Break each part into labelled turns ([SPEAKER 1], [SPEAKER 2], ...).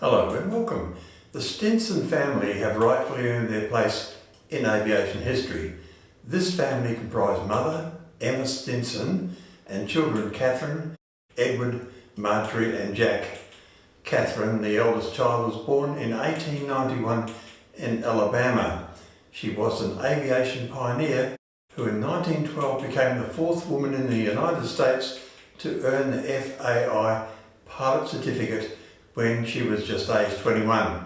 [SPEAKER 1] Hello and welcome. The Stinson family have rightfully earned their place in aviation history. This family comprised mother, Emma Stinson, and children Katherine, Edward, Marjorie and Jack. Katherine, the eldest child, was born in 1891 in Alabama. She was an aviation pioneer who in 1912 became the fourth woman in the United States to earn the FAI pilot certificate when she was just aged 21.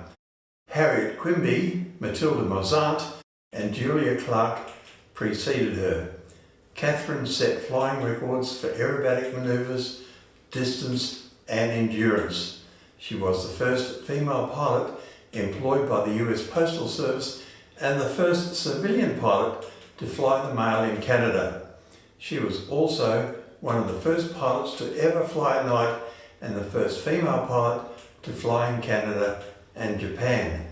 [SPEAKER 1] Harriet Quimby, Matilda Mozart and Julia Clark preceded her. Katherine set flying records for aerobatic manoeuvres, distance and endurance. She was the first female pilot employed by the US Postal Service and the first civilian pilot to fly the mail in Canada. She was also one of the first pilots to ever fly at night and the first female pilot to fly in Canada and Japan.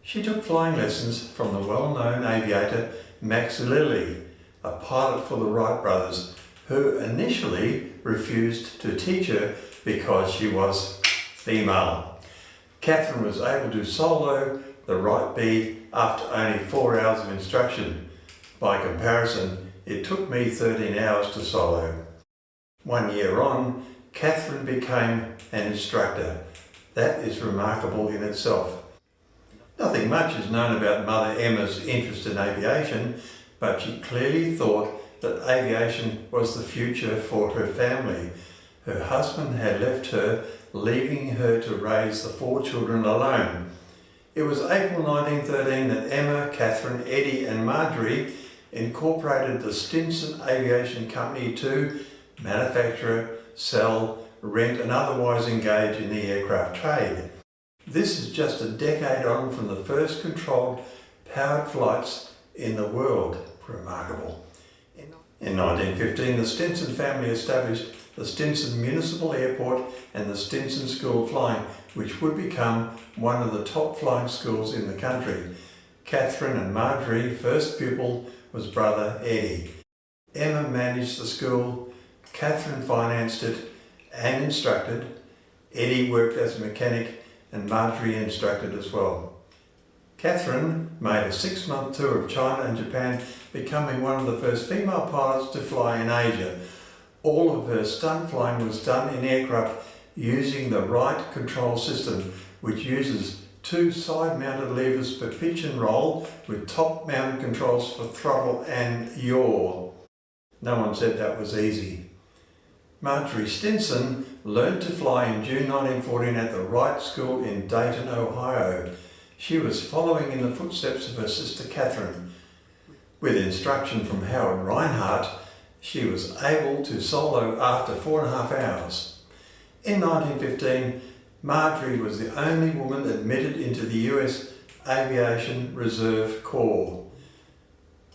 [SPEAKER 1] She took flying lessons from the well-known aviator Max Lilley, a pilot for the Wright Brothers, who initially refused to teach her because she was female. Katherine was able to solo the Wright B after only 4 hours of instruction. By comparison, it took me 13 hours to solo. 1 year on, Katherine became an instructor. That is remarkable in itself. Nothing much is known about Mother Emma's interest in aviation, but she clearly thought that aviation was the future for her family. Her husband had left her, leaving her to raise the 4 children alone. It was April 1913 that Emma, Katherine, Eddie and Marjorie incorporated the Stinson Aviation Company to manufacture, sell, rent and otherwise engage in the aircraft trade. This is just a decade on from the first controlled powered flights in the world. Remarkable. In 1915, the Stinson family established the Stinson Municipal Airport and the Stinson School of Flying, which would become one of the top flying schools in the country. Katherine and Marjorie's first pupil was brother Eddie. Emma managed the school, Katherine financed it and instructed. Eddie worked as a mechanic and Marjorie instructed as well. Katherine made a 6-month tour of China and Japan, becoming one of the first female pilots to fly in Asia. All of her stunt flying was done in aircraft using the Wright control system, which uses 2 side-mounted levers for pitch and roll with top-mounted controls for throttle and yaw. No one said that was easy. Marjorie Stinson learned to fly in June 1914 at the Wright School in Dayton, Ohio. She was following in the footsteps of her sister Katherine. With instruction from Howard Reinhardt, she was able to solo after 4.5 hours. In 1915, Marjorie was the only woman admitted into the US Aviation Reserve Corps.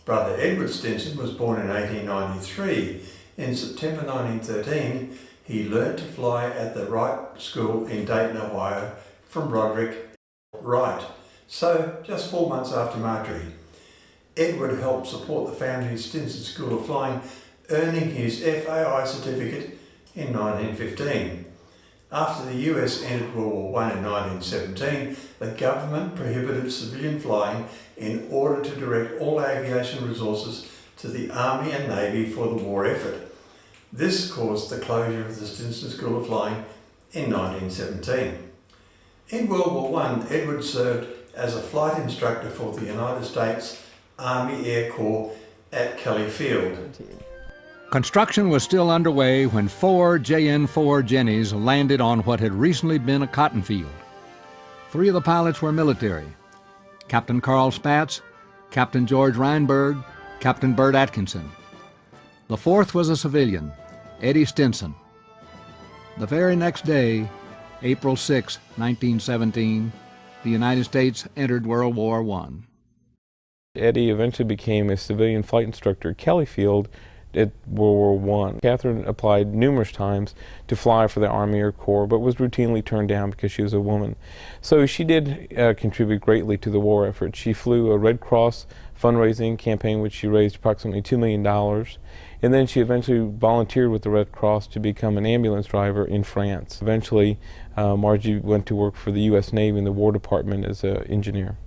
[SPEAKER 1] Brother Edward Stinson was born in 1893. In September 1913, he learned to fly at the Wright School in Dayton, Ohio from Roderick Wright, so just 4 months after Marjorie. Edward helped support the family's Stinson School of Flying, earning his FAI certificate in 1915. After the US entered World War I in 1917, the government prohibited civilian flying in order to direct all aviation resources to the Army and Navy for the war effort. This caused the closure of the Stinson School of Flying in 1917. In World War I, Edward served as a flight instructor for the United States Army Air Corps at Kelly Field.
[SPEAKER 2] Construction was still underway when 4 JN-4 Jennies landed on what had recently been a cotton field. 3 of the pilots were military: Captain Carl Spatz, Captain George Reinberg, Captain Bert Atkinson. The 4th was a civilian, Eddie Stinson. The very next day, April 6, 1917, the United States entered World War I.
[SPEAKER 3] Eddie eventually became a civilian flight instructor at Kelly Field, at World War I. Katherine applied numerous times to fly for the Army or Corps, but was routinely turned down because she was a woman. So she did contribute greatly to the war effort. She flew a Red Cross fundraising campaign, which she raised approximately $2 million. And then she eventually volunteered with the Red Cross to become an ambulance driver in France. Eventually, Marjorie went to work for the U.S. Navy in the War Department as an engineer.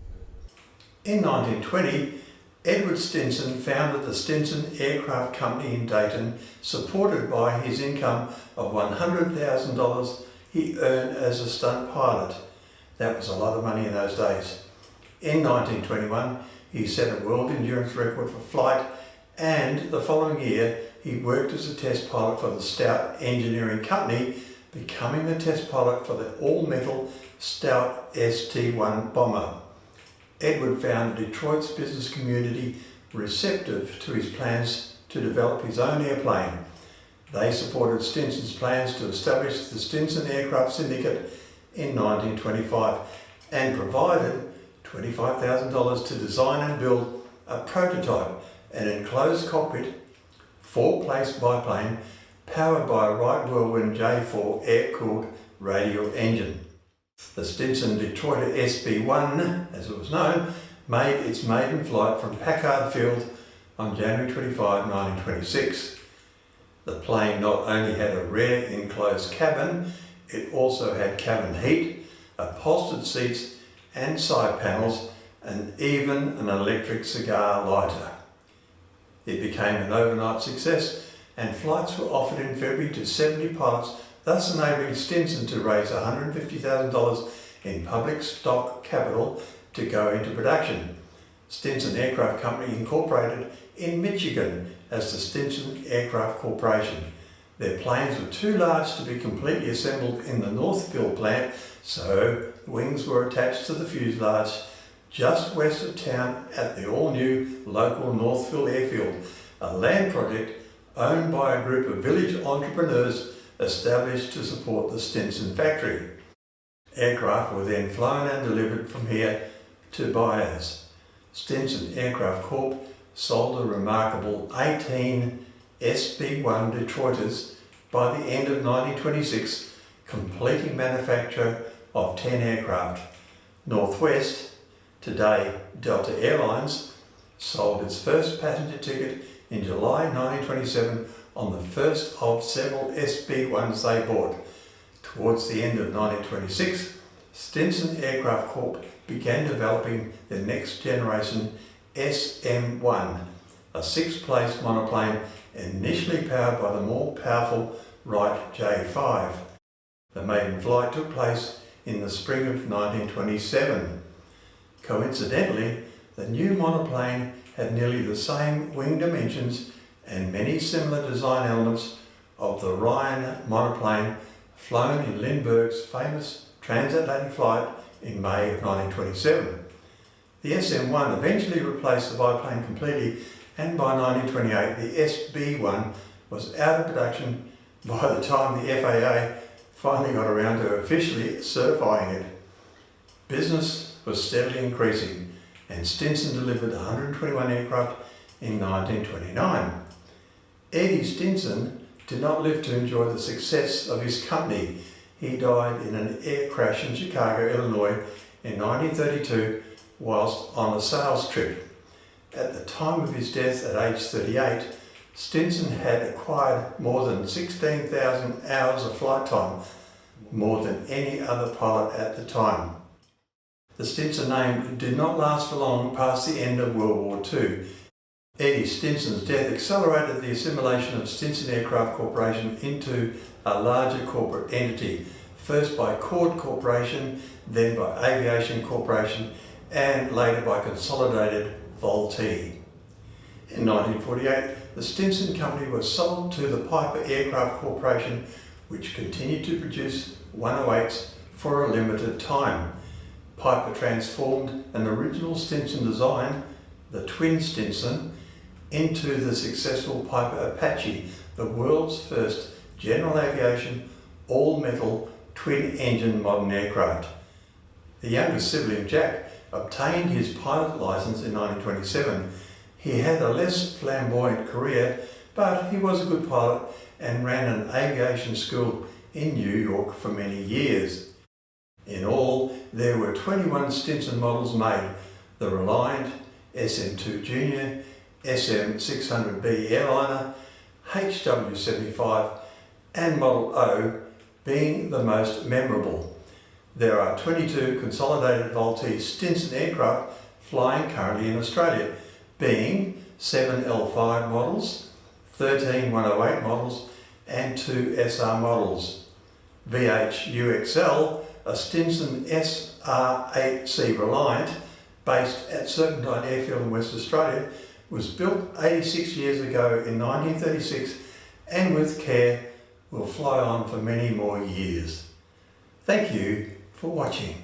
[SPEAKER 1] In 1920, Edward Stinson founded the Stinson Aircraft Company in Dayton, supported by his income of $100,000 he earned as a stunt pilot. That was a lot of money in those days. In 1921, he set a world endurance record for flight, and the following year he worked as a test pilot for the Stout Engineering Company, becoming the test pilot for the all-metal Stout ST-1 bomber. Edward found Detroit's business community receptive to his plans to develop his own airplane. They supported Stinson's plans to establish the Stinson Aircraft Syndicate in 1925 and provided $25,000 to design and build a prototype, an enclosed cockpit, four-place biplane powered by a Wright Whirlwind J4 air-cooled radial engine. The Stinson Detroiter SB-1, as it was known, made its maiden flight from Packard Field on January 25, 1926. The plane not only had a rare enclosed cabin, it also had cabin heat, upholstered seats and side panels, and even an electric cigar lighter. It became an overnight success, and flights were offered in February to 70 pilots, thus enabling Stinson to raise $150,000 in public stock capital to go into production. Stinson Aircraft Company incorporated in Michigan as the Stinson Aircraft Corporation. Their planes were too large to be completely assembled in the Northville plant, so the wings were attached to the fuselage just west of town at the all-new local Northville Airfield, a land project owned by a group of village entrepreneurs established to support the Stinson factory. Aircraft were then flown and delivered from here to buyers. Stinson Aircraft Corp sold a remarkable 18 SB-1 Detroiters by the end of 1926, completing manufacture of 10 aircraft. Northwest, today Delta Airlines, sold its first passenger ticket in July 1927 on the first of several SB-1s they bought. Towards the end of 1926, Stinson Aircraft Corp began developing the next generation SM-1, a six-place monoplane initially powered by the more powerful Wright J5. The maiden flight took place in the spring of 1927. Coincidentally, the new monoplane had nearly the same wing dimensions and many similar design elements of the Ryan monoplane flown in Lindbergh's famous transatlantic flight in May of 1927. The SM-1 eventually replaced the biplane completely, and by 1928 the SB-1 was out of production by the time the FAA finally got around to officially certifying it. Business was steadily increasing, and Stinson delivered 121 aircraft in 1929. Eddie Stinson did not live to enjoy the success of his company. He died in an air crash in Chicago, Illinois in 1932 whilst on a sales trip. At the time of his death at age 38, Stinson had acquired more than 16,000 hours of flight time, more than any other pilot at the time. The Stinson name did not last for long past the end of World War II. Eddie Stinson's death accelerated the assimilation of Stinson Aircraft Corporation into a larger corporate entity, first by Cord Corporation, then by Aviation Corporation, and later by Consolidated Vultee. In 1948, the Stinson Company was sold to the Piper Aircraft Corporation, which continued to produce 108s for a limited time. Piper transformed an original Stinson design, the Twin Stinson, into the successful Piper Apache, the world's first general aviation, all-metal, twin-engine modern aircraft. The youngest sibling, Jack, obtained his pilot license in 1927. He had a less flamboyant career, but he was a good pilot and ran an aviation school in New York for many years. In all, there were 21 Stinson models made: the Reliant, SM2 Junior, SM600B Airliner, HW75 and Model O being the most memorable. There are 22 consolidated Vultee Stinson aircraft flying currently in Australia, being 7 L5 models, 13 108 models and 2 SR models. VHUXL, a Stinson SR8C Reliant based at Serpentine Airfield in West Australia, was built 86 years ago in 1936 and with care will fly on for many more years. Thank you for watching.